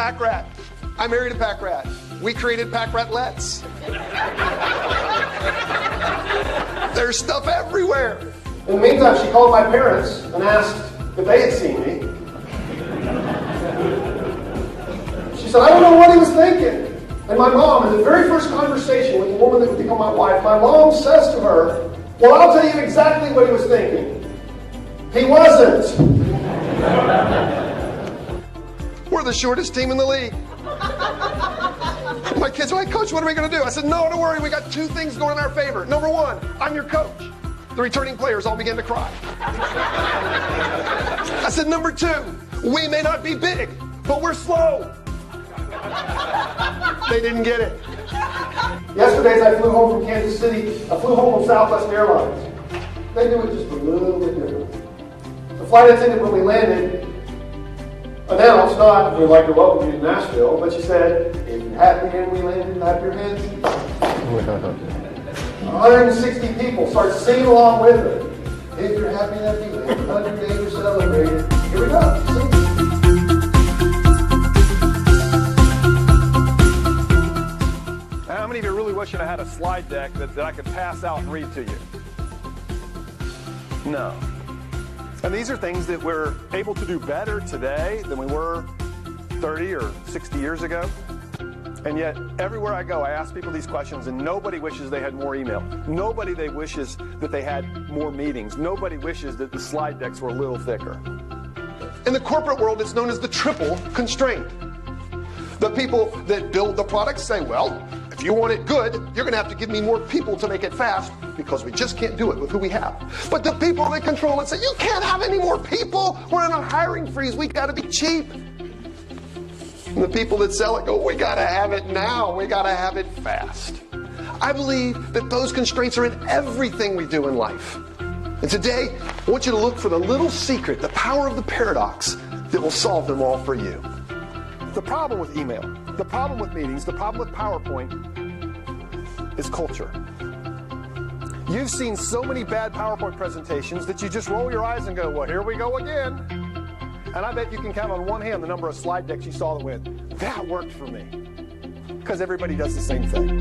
pack rat. I married a pack rat. We created pack ratlets. There's stuff everywhere. In the meantime, she called my parents and asked if they had seen me. She said, I don't know what he was thinking. And my mom, in the very first conversation with the woman that would become my wife, my mom says to her, well, I'll tell you exactly what he was thinking. He wasn't. We're the shortest team in the league. My kids are like, Coach, what are we going to do? I said, no, don't worry. We got two things going in our favor. Number one, I'm your coach. The returning players all began to cry. I said, number two, we may not be big, but we're slow. They didn't get it. Yesterday, as I flew home from Kansas City, I flew home from Southwest Airlines. They do it just a little bit different. The flight attendant, when we landed, announced, not we'd like to welcome you to Nashville, but she said, if you're happy and we landed, clap your hands. 160 people start singing along with her. If you're happy that we landed, 100 days are celebrated. Here we go. Sing. How many of you really wishing I had a slide deck that I could pass out and read to you? No. And these are things that we're able to do better today than we were 30 or 60 years ago. And yet, everywhere I go, I ask people these questions, and nobody wishes they had more email. Nobody wishes that they had more meetings. Nobody wishes that the slide decks were a little thicker. In the corporate world, it's known as the triple constraint. The people that build the product say, well, if you want it good, you're going to have to give me more people to make it fast because we just can't do it with who we have. But the people that control it say, you can't have any more people. We're in a hiring freeze. We got to be cheap. And the people that sell it go, we got to have it now. We got to have it fast. I believe that those constraints are in everything we do in life. And today, I want you to look for the little secret, the power of the paradox that will solve them all for you. The problem with email, the problem with meetings, the problem with PowerPoint is culture. You've seen so many bad PowerPoint presentations that you just roll your eyes and go, well, here we go again. And I bet you can count on one hand the number of slide decks you saw that went, that worked for me. Because everybody does the same thing.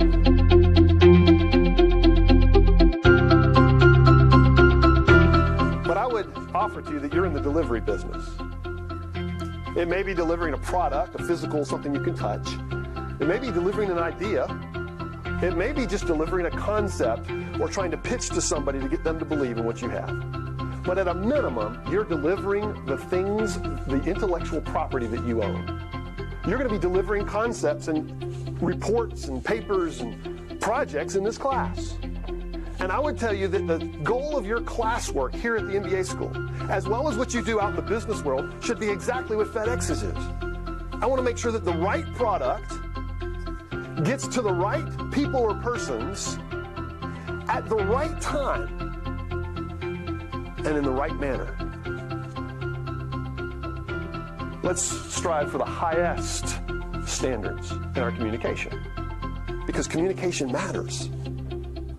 But I would offer to you that you're in the delivery business. It may be delivering a product, a physical, something you can touch. It may be delivering an idea. It may be just delivering a concept or trying to pitch to somebody to get them to believe in what you have. But at a minimum, you're delivering the things, the intellectual property that you own. You're going to be delivering concepts and reports and papers and projects in this class. And I would tell you that the goal of your classwork here at the MBA school, as well as what you do out in the business world, should be exactly what FedEx's is. I want to make sure that the right product gets to the right people or persons at the right time and in the right manner. Let's strive for the highest standards in our communication, because communication matters.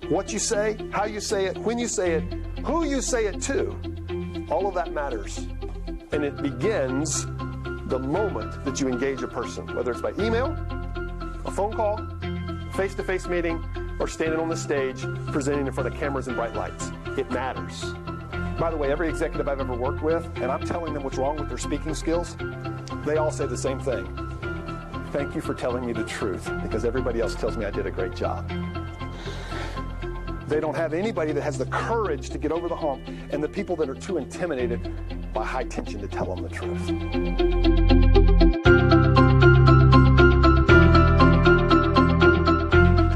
What you say, how you say it, when you say it, who you say it to, all of that matters. And it begins the moment that you engage a person, whether it's by email, a phone call, face-to-face meeting, or standing on the stage presenting in front of cameras and bright lights. It matters. By the way, every executive I've ever worked with, and I'm telling them what's wrong with their speaking skills, they all say the same thing. Thank you for telling me the truth, because everybody else tells me I did a great job. They don't have anybody that has the courage to get over the hump, and the people that are too intimidated by high tension to tell them the truth.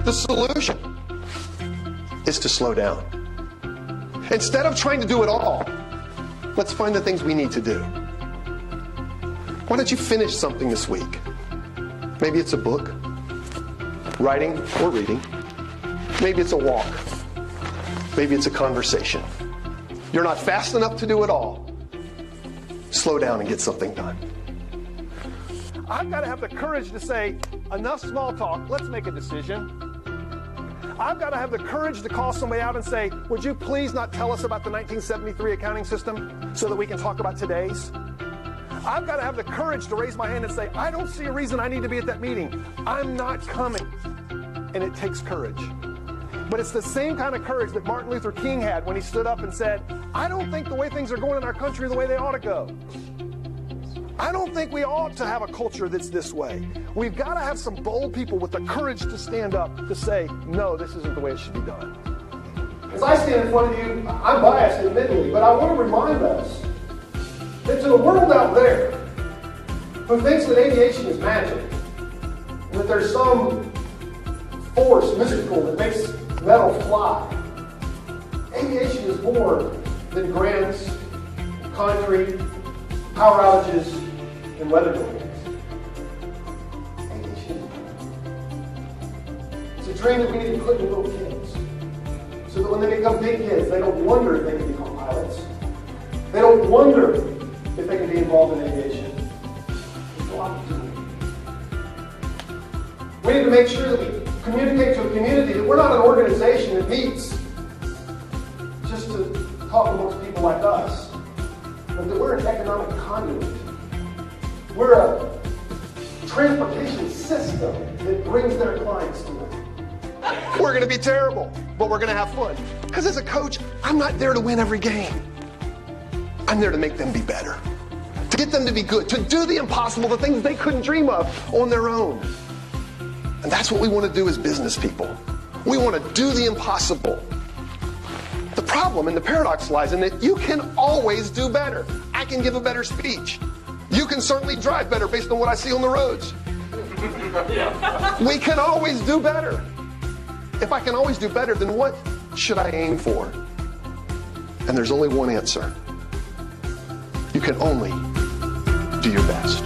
The solution is to slow down. Instead of trying to do it all, let's find the things we need to do. Why don't you finish something this week? Maybe it's a book, writing or reading. Maybe it's a walk. Maybe it's a conversation. You're not fast enough to do it all. Slow down and get something done. I've got to have the courage to say, enough small talk, let's make a decision. I've got to have the courage to call somebody out and say, would you please not tell us about the 1973 accounting system so that we can talk about today's? I've got to have the courage to raise my hand and say, I don't see a reason I need to be at that meeting. I'm not coming. And it takes courage. But it's the same kind of courage that Martin Luther King had when he stood up and said, I don't think the way things are going in our country are the way they ought to go. I don't think we ought to have a culture that's this way. We've got to have some bold people with the courage to stand up to say, no, this isn't the way it should be done. As I stand in front of you, I'm biased admittedly, but I want to remind us that to the world out there who thinks that aviation is magic, and that there's some force mystical that makes metal fly, aviation is more than grants, concrete, power outages, and weather delays. Aviation is a dream that we need to put in little kids, so that when they become big kids, they don't wonder if they can become pilots. They don't wonder if they can be involved in aviation. There's a lot to do. We need to make sure that we communicate to a community that we're not an organization that meets just to talk amongst people like us, but that we're an economic conduit. We're a transportation system that brings their clients to them. We're going to be terrible, but we're going to have fun. Because as a coach, I'm not there to win every game. I'm there to make them be better, to get them to be good, to do the impossible, the things they couldn't dream of on their own. And that's what we want to do as business people. We want to do the impossible. The problem and the paradox lies in that you can always do better. I can give a better speech. You can certainly drive better based on what I see on the roads. We can always do better. If I can always do better, then what should I aim for? And there's only one answer. You can only do your best.